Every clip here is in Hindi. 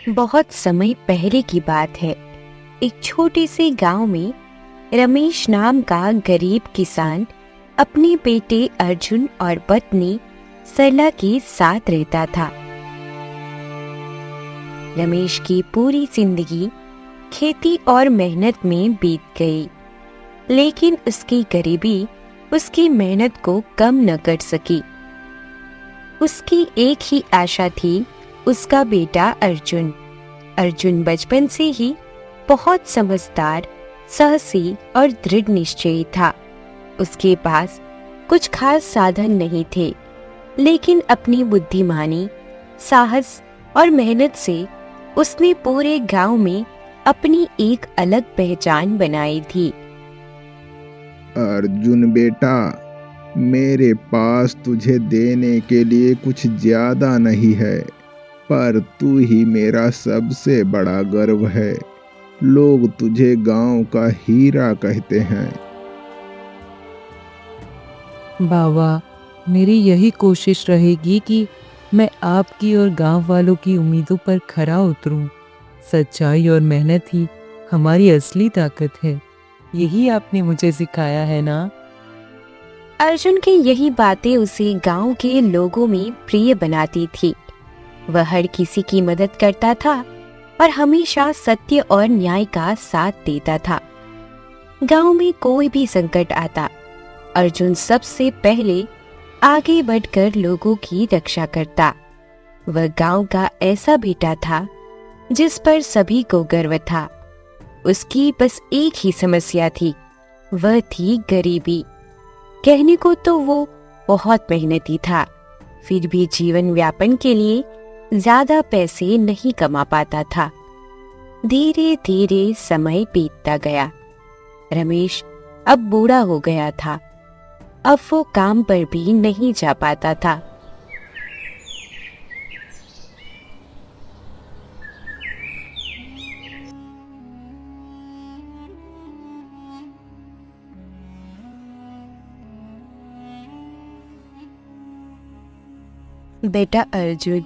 बहुत समय पहले की बात है। एक छोटे से गांव में रमेश नाम का गरीब किसान अपने बेटे अर्जुन और पत्नी सरला के साथ रहता था। रमेश की पूरी जिंदगी खेती और मेहनत में बीत गई, लेकिन उसकी गरीबी उसकी मेहनत को कम न कर सकी। उसकी एक ही आशा थी, उसका बेटा अर्जुन। अर्जुन बचपन से ही बहुत समझदार, साहसी और दृढ़ निश्चयी था। उसके पास कुछ खास साधन नहीं थे, लेकिन अपनी बुद्धिमानी, साहस और मेहनत से उसने पूरे गांव में अपनी एक अलग पहचान बनाई थी। अर्जुन बेटा, मेरे पास तुझे देने के लिए कुछ ज्यादा नहीं है, पर तू ही मेरा सबसे बड़ा गर्व है। लोग तुझे गांव का हीरा कहते हैं। बाबा, मेरी यही कोशिश रहेगी कि मैं आपकी और गांव वालों की उम्मीदों पर खरा उतरूं। सच्चाई और मेहनत ही हमारी असली ताकत है। यही आपने मुझे सिखाया है ना? अर्जुन की यही बातें उसे गांव के लोगों में प्रिय बनाती थी। वह हर किसी की मदद करता था और हमेशा सत्य और न्याय का साथ देता था। गांव में कोई भी संकट आता, अर्जुन सबसे पहले आगे बढ़कर लोगों की रक्षा करता। वह गांव का ऐसा बेटा था जिस पर सभी को गर्व था। उसकी बस एक ही समस्या थी, वह थी गरीबी। कहने को तो वो बहुत मेहनती था, फिर भी जीवन यापन के लिए ज्यादा पैसे नहीं कमा पाता था। धीरे धीरे समय बीतता गया। रमेश अब बूढ़ा हो गया था। अब वो काम पर भी नहीं जा पाता था। बेटा अर्जुन,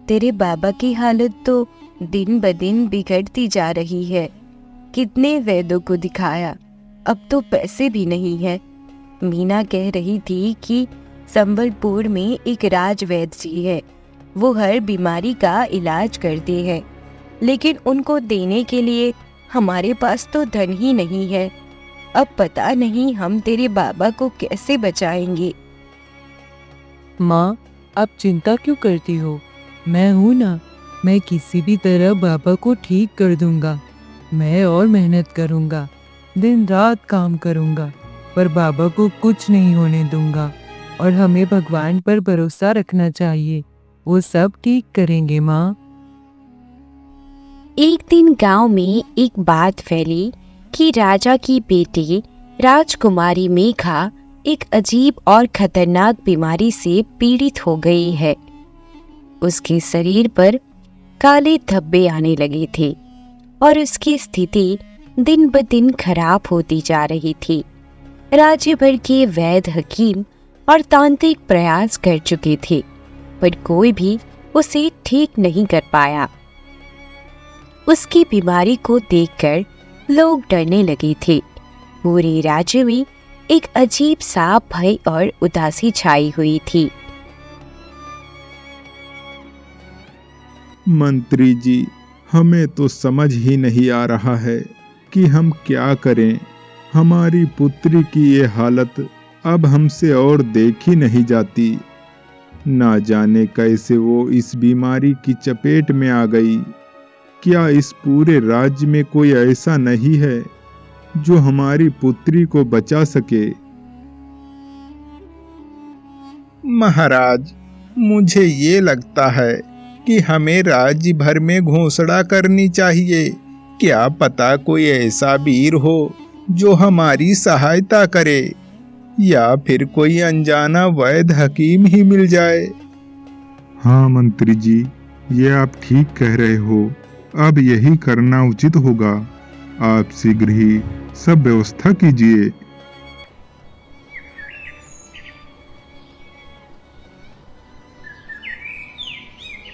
तेरे बाबा की हालत तो दिन ब दिन बिगड़ती जा रही है। कितने वैद्यों को दिखाया, अब तो पैसे भी नहीं है। मीना कह रही थी कि संबलपुर में एक राज वैद्य जी है, वो हर बीमारी का इलाज करते हैं, लेकिन उनको देने के लिए हमारे पास तो धन ही नहीं है। अब पता नहीं हम तेरे बाबा को कैसे बचाएंगे। माँ, आप चिंता क्यों करती हो? मैं हूँ ना। मैं किसी भी तरह बाबा को ठीक कर दूंगा। मैं और मेहनत करूंगा, दिन रात काम करूंगा, पर बाबा को कुछ नहीं होने दूंगा। और हमें भगवान पर भरोसा रखना चाहिए, वो सब ठीक करेंगे माँ। एक दिन गांव में एक बात फैली कि राजा की बेटी राजकुमारी मेघा एक अजीब और खतरनाक बीमारी से पीड़ित हो गई है। उसके शरीर पर काले धब्बे आने लगे थे और उसकी स्थिति दिन ब दिन खराब होती जा रही थी। राज्य भर के वैद्य, हकीम और तांत्रिक प्रयास कर चुके थे, पर कोई भी उसे ठीक नहीं कर पाया। उसकी बीमारी को देखकर लोग डरने लगे थे। पूरे राज्य में एक अजीब सा भय और उदासी छाई हुई थी। मंत्री जी, हमें तो समझ ही नहीं आ रहा है कि हम क्या करें। हमारी पुत्री की ये हालत अब हमसे और देखी नहीं जाती। ना जाने कैसे वो इस बीमारी की चपेट में आ गई। क्या इस पूरे राज्य में कोई ऐसा नहीं है जो हमारी पुत्री को बचा सके? महाराज, मुझे ये लगता है कि हमें राज्य भर में घोषणा करनी चाहिए। क्या पता कोई ऐसा वीर हो जो हमारी सहायता करे, या फिर कोई अनजाना वैद्य हकीम ही मिल जाए। हाँ मंत्री जी, ये आप ठीक कह रहे हो। अब यही करना उचित होगा। आप शीघ्र ही सब व्यवस्था कीजिए।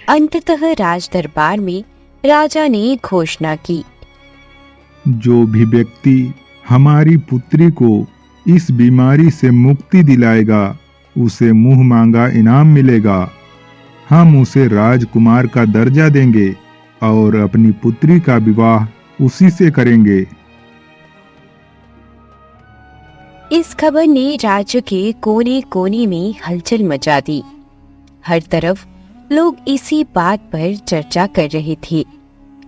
अंततः राज दरबार में राजा ने घोषणा की। जो भी व्यक्ति हमारी पुत्री को इस बीमारी से मुक्ति दिलाएगा उसे मुंह मांगा इनाम मिलेगा। हम उसे राजकुमार का दर्जा देंगे और अपनी पुत्री का विवाह उसी से करेंगे। इस खबर ने राज्य के कोने कोने में हलचल मचा दी। हर तरफ लोग इसी बात पर चर्चा कर रहे थे।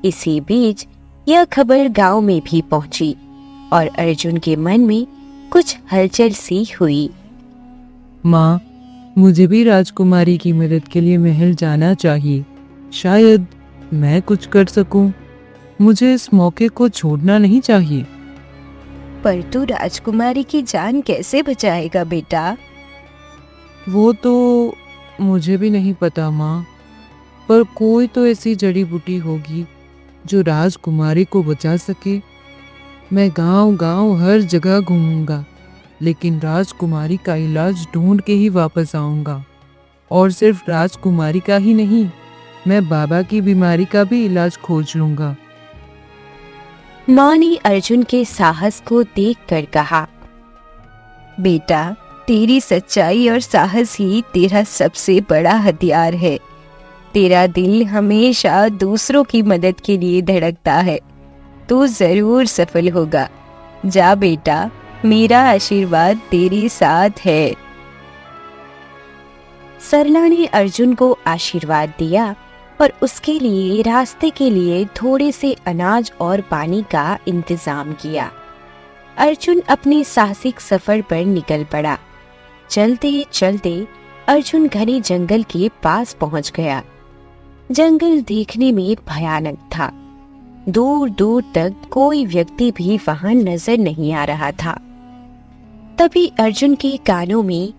इसी बीच यह खबर गांव में भी पहुंची और अर्जुन के मन में कुछ हलचल सी हुई। माँ, मुझे भी राजकुमारी की मदद के लिए महल जाना चाहिए। शायद मैं कुछ कर सकूं। मुझे इस मौके को छोड़ना नहीं चाहिए। पर तू राजकुमारी की जान कैसे बचाएगा बेटा? वो तो मुझे भी नहीं पता माँ, पर कोई तो ऐसी जड़ी बूटी होगी जो राजकुमारी को बचा सके। मैं गांव-गांव हर जगह घूमूंगा, लेकिन राजकुमारी का इलाज ढूंढ के ही वापस आऊंगा। और सिर्फ राजकुमारी का ही नहीं, मैं बाबा की बीमारी का भी इलाज खोज लूंगा। माँ ने अर्जुन के साहस को देखकर कहा, बेटा, तेरी सच्चाई और साहस ही तेरा सबसे बड़ा हथियार है। तेरा दिल हमेशा दूसरों की मदद के लिए धड़कता है। तू जरूर सफल होगा। जा बेटा, मेरा आशीर्वाद तेरे साथ है। सरला ने अर्जुन को आशीर्वाद दिया और उसके लिए रास्ते के लिए थोड़े से अनाज और पानी का इंतजाम किया। अर्जुन अपने साहसिक सफर पर निकल पड़ा। चलते चलते अर्जुन घने जंगल के पास पहुंच गया। जंगल देखने में भयानक था। दूर दूर तक कोई व्यक्ति भी वहां नजर नहीं आ रहा था। तभी अर्जुन के कानों में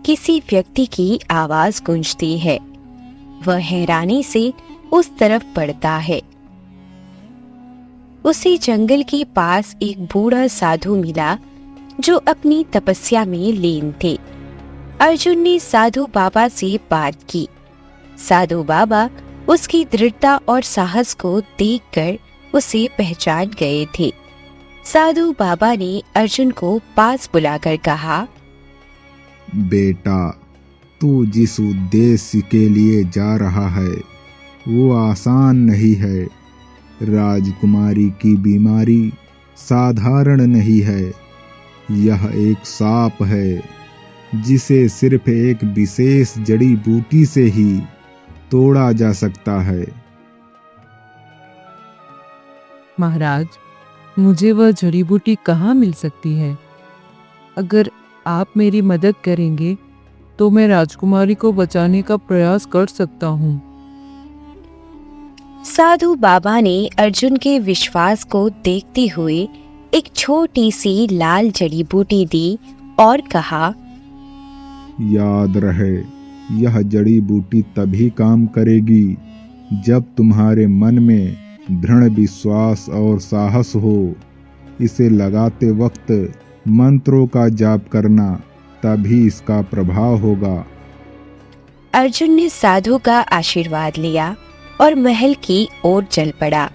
किसी व्यक्ति की आवाज गूंजती है। वह हैरानी से उस तरफ पड़ता है। उसे जंगल के पास एक बूढ़ा साधु मिला जो अपनी तपस्या में लीन थे। अर्जुन ने साधु बाबा से बात की। साधु बाबा उसकी दृढ़ता और साहस को देखकर उसे पहचान गए थे। साधु बाबा ने अर्जुन को पास बुलाकर कहा, बेटा, तू जिस उद्देश्य के लिए जा रहा है वो आसान नहीं है। राजकुमारी की बीमारी साधारण नहीं है। यह एक सांप है जिसे सिर्फ एक विशेष जड़ी बूटी से ही तोड़ा जा सकता है। महाराज, मुझे वह जड़ी बूटी कहाँ मिल सकती है? अगर आप मेरी मदद करेंगे तो मैं राजकुमारी को बचाने का प्रयास कर सकता हूँ। साधु बाबा ने अर्जुन के विश्वास को देखते हुए एक छोटी सी लाल जड़ी बूटी दी और कहा, याद रहे, यह जड़ी बूटी तभी काम करेगी जब तुम्हारे मन में दृढ़ विश्वास और साहस हो। इसे लगाते वक्त मंत्रों का जाप करना, तभी इसका प्रभाव होगा। अर्जुन ने साधु का आशीर्वाद लिया और महल की ओर चल पड़ा।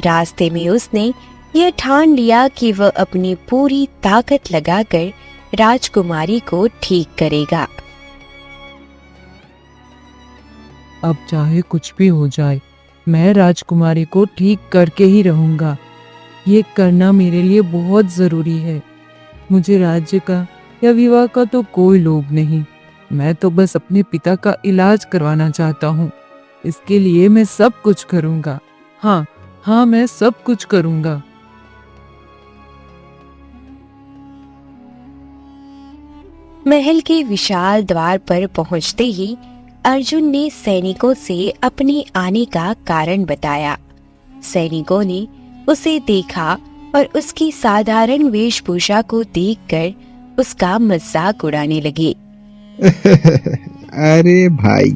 रास्ते में उसने यह ठान लिया कि वह अपनी पूरी ताकत लगाकर राजकुमारी को ठीक करेगा। अब चाहे कुछ भी हो जाए, मैं राजकुमारी को ठीक करके ही रहूंगा। ये करना मेरे लिए बहुत जरूरी है। मुझे राज्य का या विवाह का तो कोई लोभ नहीं। मैं तो बस अपने पिता का इलाज करवाना चाहता हूँ। इसके लिए मैं सब कुछ करूंगा। हाँ, मैं सब कुछ करूंगा। महल के विशाल द्वार पर पहुंचते ही अर्जुन ने सैनिकों से अपने आने का कारण बताया। सैनिकों ने उसे देखा और उसकी साधारण वेशभूषा को देखकर उसका मजाक उड़ाने लगे। अरे भाई,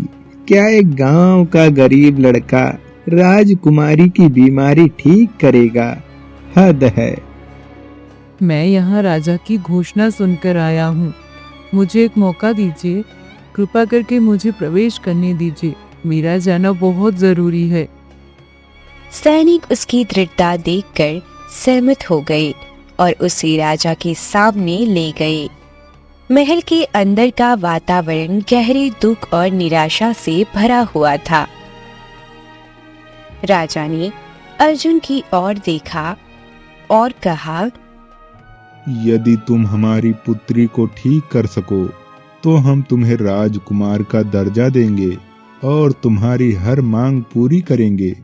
क्या एक गांव का गरीब लड़का राजकुमारी की बीमारी ठीक करेगा? हद है। मैं यहाँ राजा की घोषणा सुनकर आया हूँ। मुझे एक मौका दीजिए। कृपा करके मुझे प्रवेश करने दीजिए। मेरा जाना बहुत जरूरी है। सैनिक उसकी दृढ़ता देखकर सहमत हो गए और उसे राजा के सामने ले गए। महल के अंदर का वातावरण गहरे दुख और निराशा से भरा हुआ था। राजा ने अर्जुन की ओर देखा और कहा, यदि तुम हमारी पुत्री को ठीक कर सको तो हम तुम्हें राजकुमार का दर्जा देंगे और तुम्हारी हर मांग पूरी करेंगे।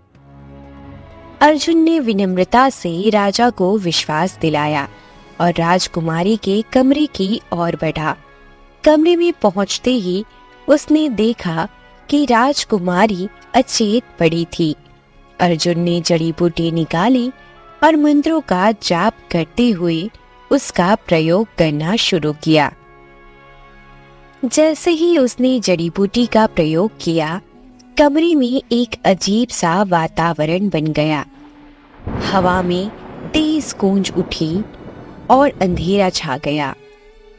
अर्जुन ने विनम्रता से राजा को विश्वास दिलाया और राजकुमारी के कमरे की ओर बढ़ा। कमरे में पहुंचते ही उसने देखा कि राजकुमारी अचेत पड़ी थी। अर्जुन ने जड़ी बूटी निकाली और मंत्रों का जाप करते हुए उसका प्रयोग करना शुरू किया। जैसे ही उसने जड़ी बूटी का प्रयोग किया, कमरे में एक अजीब सा वातावरण बन गया। हवा में तेज गूंज उठी और अंधेरा छा गया।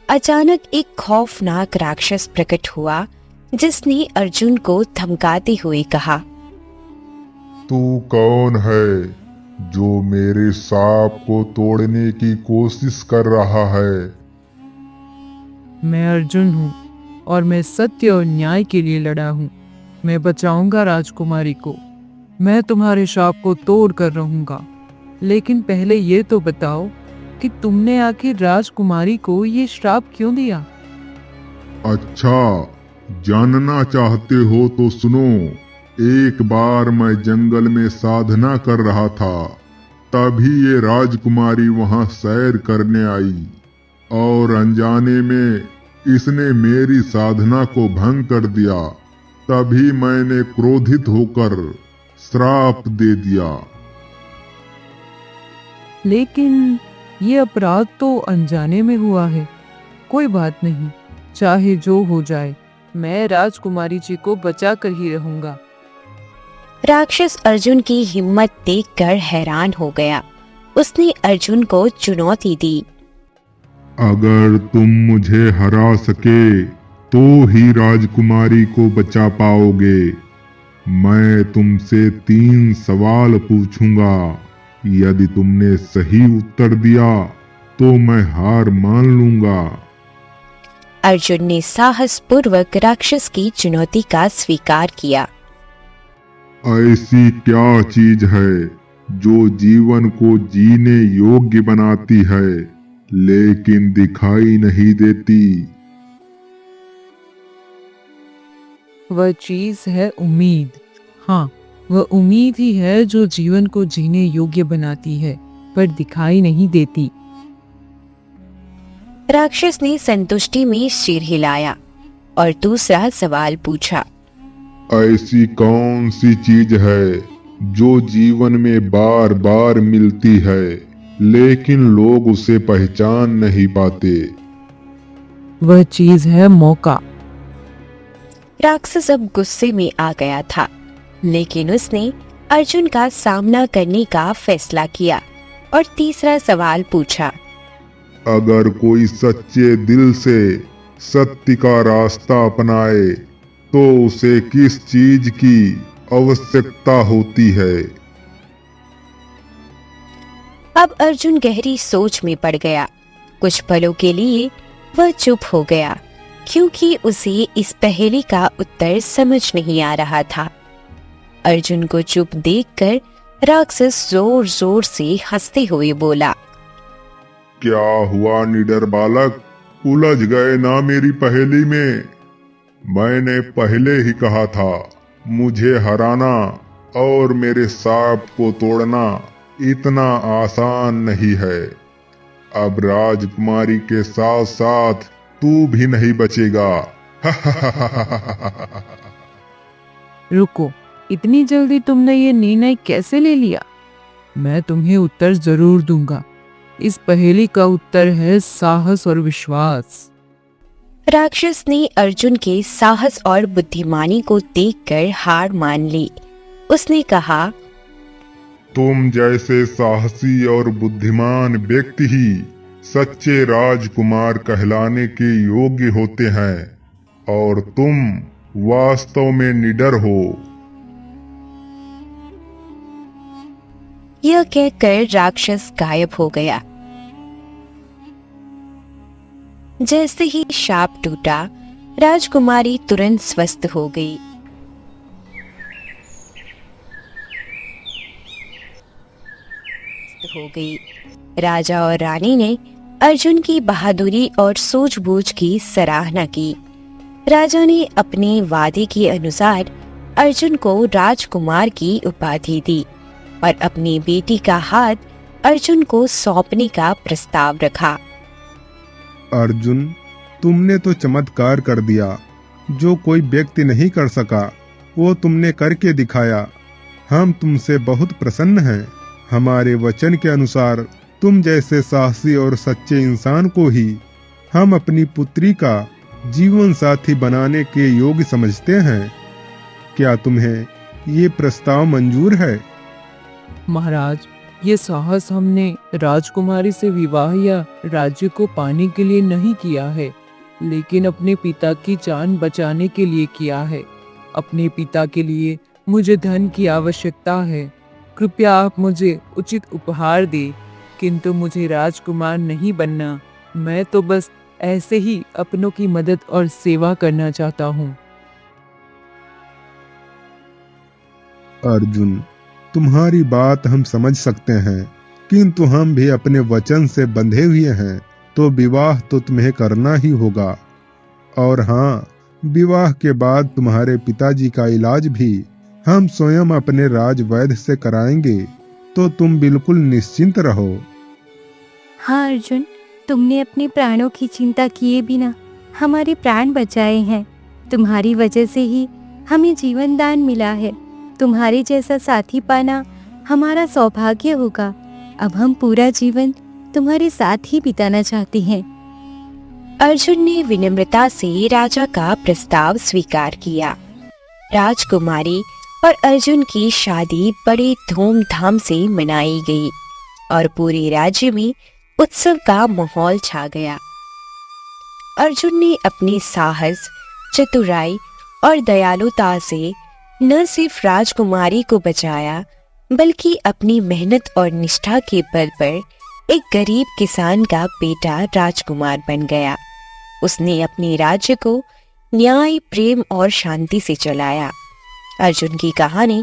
अचानक एक खौफनाक राक्षस प्रकट हुआ जिसने अर्जुन को धमकाते हुए कहा, तू कौन है जो मेरे सांप को तोड़ने की कोशिश कर रहा है? मैं अर्जुन हूँ और मैं सत्य और न्याय के लिए लड़ा हूँ। मैं बचाऊंगा राजकुमारी को। मैं तुम्हारे शाप को तोड़ कर रहूंगा। लेकिन पहले ये तो बताओ कि तुमने आखिर राजकुमारी को ये श्राप क्यों दिया? अच्छा, जानना चाहते हो तो सुनो। एक बार मैं जंगल में साधना कर रहा था, तभी ये राजकुमारी वहां सैर करने आई और अनजाने में इसने मेरी साधना को भंग कर दिया। तभी मैंने क्रोधित होकर श्राप दे दिया। लेकिन ये अपराध तो अनजाने में हुआ है। कोई बात नहीं, चाहे जो हो जाए, मैं राजकुमारी जी को बचा कर ही रहूंगा। राक्षस अर्जुन की हिम्मत देखकर हैरान हो गया। उसने अर्जुन को चुनौती दी, अगर तुम मुझे हरा सके तो ही राजकुमारी को बचा पाओगे। मैं तुमसे 3 सवाल पूछूंगा। यदि तुमने सही उत्तर दिया तो मैं हार मान लूंगा। अर्जुन ने साहसपूर्वक राक्षस की चुनौती का स्वीकार किया। ऐसी क्या चीज है जो जीवन को जीने योग्य बनाती है लेकिन दिखाई नहीं देती? वह चीज है उम्मीद। हाँ, वह उम्मीद ही है जो जीवन को जीने योग्य बनाती है पर दिखाई नहीं देती। राक्षस ने संतुष्टि में सिर हिलाया और दूसरा सवाल पूछा, ऐसी कौन सी चीज है जो जीवन में बार बार मिलती है लेकिन लोग उसे पहचान नहीं पाते? वह चीज है मौका। राक्षस अब गुस्से में आ गया था, लेकिन उसने अर्जुन का सामना करने का फैसला किया और तीसरा सवाल पूछा, अगर कोई सच्चे दिल से सत्य का रास्ता अपनाए तो उसे किस चीज की आवश्यकता होती है? अब अर्जुन गहरी सोच में पड़ गया। कुछ पलों के लिए वह चुप हो गया क्योंकि उसे इस पहेली का उत्तर समझ नहीं आ रहा था। अर्जुन को चुप देखकर राक्षस जोर जोर से हंसते हुए बोला, क्या हुआ निडर बालक, उलझ गए ना मेरी पहेली में? मैंने पहले ही कहा था, मुझे हराना और मेरे सांप को तोड़ना इतना आसान नहीं है। अब राजकुमारी के साथ साथ तू भी नहीं बचेगा। रुको, इतनी जल्दी तुमने ये निर्णय कैसे ले लिया? मैं तुम्हें उत्तर जरूर दूंगा। इस पहेली का उत्तर है साहस और विश्वास। राक्षस ने अर्जुन के साहस और बुद्धिमानी को देखकर हार मान ली। उसने कहा, तुम जैसे साहसी और बुद्धिमान व्यक्ति ही सच्चे राजकुमार कहलाने के योग्य होते हैं और तुम वास्तव में निडर हो। यह कहकर राक्षस गायब हो गया। जैसे ही शाप टूटा, राजकुमारी तुरंत स्वस्थ हो गई। राजा और रानी ने अर्जुन की बहादुरी और सूझबूझ की सराहना की। राजा ने अपने वादे के अनुसार अर्जुन को राजकुमार की उपाधि दी और अपनी बेटी का हाथ अर्जुन को सौंपने का प्रस्ताव रखा। अर्जुन, तुमने तो चमत्कार कर दिया। जो कोई व्यक्ति नहीं कर सका वो तुमने करके दिखाया। हम तुमसे बहुत प्रसन्न हैं। हमारे वचन के अनुसार तुम जैसे साहसी और सच्चे इंसान को ही हम अपनी पुत्री का जीवन साथी बनाने के योग्य समझते हैं। क्या तुम्हें ये प्रस्ताव मंजूर है? महाराज, ये साहस हमने राजकुमारी से विवाह या राज्य को पाने के लिए नहीं किया है, लेकिन अपने पिता की जान बचाने के लिए किया है। अपने पिता के लिए मुझे धन की आवश्यकता है। कृपया आप मुझे उचित उपहार दें, किंतु मुझे राजकुमार नहीं बनना। मैं तो बस ऐसे ही अपनों की मदद और सेवा करना चाहता हूँ। अर्जुन, तुम्हारी बात हम समझ सकते हैं, किंतु हम भी अपने वचन से बंधे हुए हैं, तो विवाह तो तुम्हें करना ही होगा। और हाँ, विवाह के बाद तुम्हारे पिताजी का इलाज भी हम स्वयं अपने राजवैद्य से कराएंगे, तो तुम बिल्कुल निश्चिंत रहो। हाँ अर्जुन, तुमने अपने प्राणों की चिंता किए बिना हमारे प्राण बचाए हैं। तुम्हारी वजह से ही हमें जीवन दान मिला है। तुम्हारे जैसा साथी पाना हमारा सौभाग्य होगा। अब हम पूरा जीवन तुम्हारे साथ ही बिताना चाहते हैं। अर्जुन ने विनम्रता से राजा का प्रस्ताव स्वीकार किया। राजकुमारी और अर्जुन की शादी बड़े धूमधाम से मनाई गई और पूरे राज्य में उत्सव का माहौल छा गया। अर्जुन ने अपने साहस, चतुराई और दयालुता से न सिर्फ राजकुमारी को बचाया, बल्कि अपनी मेहनत और निष्ठा के बल पर एक गरीब किसान का बेटा राजकुमार बन गया। उसने अपने राज्य को न्याय, प्रेम और शांति से चलाया। अर्जुन की कहानी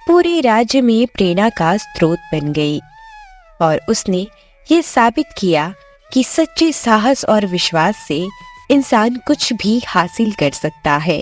पूरे राज्य में प्रेरणा का स्रोत बन गई और उसने ये साबित किया कि सच्चे साहस और विश्वास से इंसान कुछ भी हासिल कर सकता है।